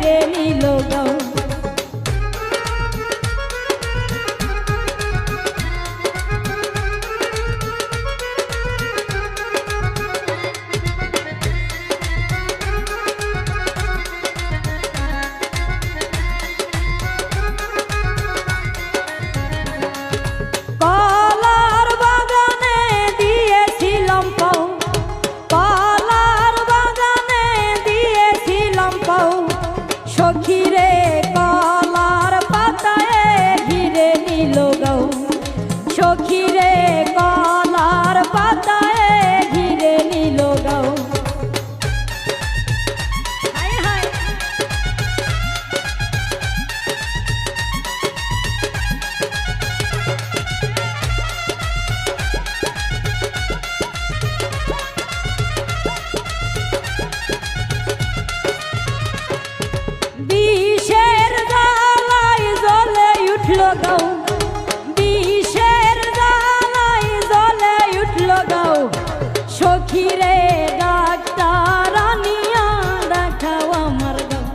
ঘিরে নিল গাও। সখীরে কলার পাতায় ঘিরে নিল গাও, সখীরে কলার পাতায় ঘিরে নিল গাও। বিষের জ্বালায় জ্বলে উঠল গাও, বিষের জ্বালায় জ্বলে উঠল গাও। সখীরে ডাক্তার আনিয়া দেখাও আমার গাও,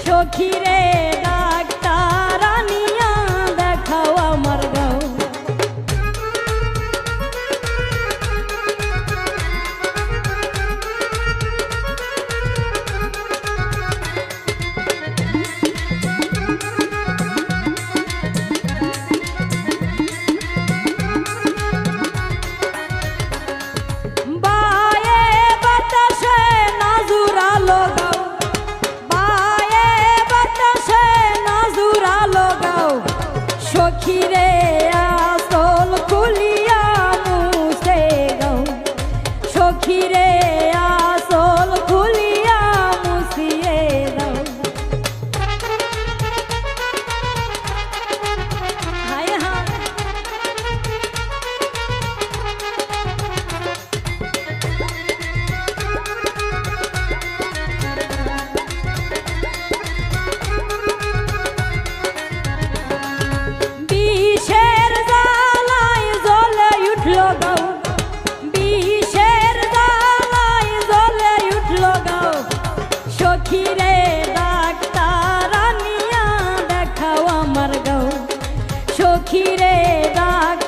সখীরে ডাক্তার আনিয়া দেখাও আমার গাও। সখীরে আসল খুলিয়া মুছে গাও, সখীরে আসল খুলিয়া মুছিয়ে দাও। হায় হায় বিষের জ্বালায় জ্বলে উঠল গাও, বিষের জ্বালায় জ্বলে উঠল গাও। সখীরে ডাক্তার আনিয়া দেখাও আমার গাও, সখীরে ডাক্তার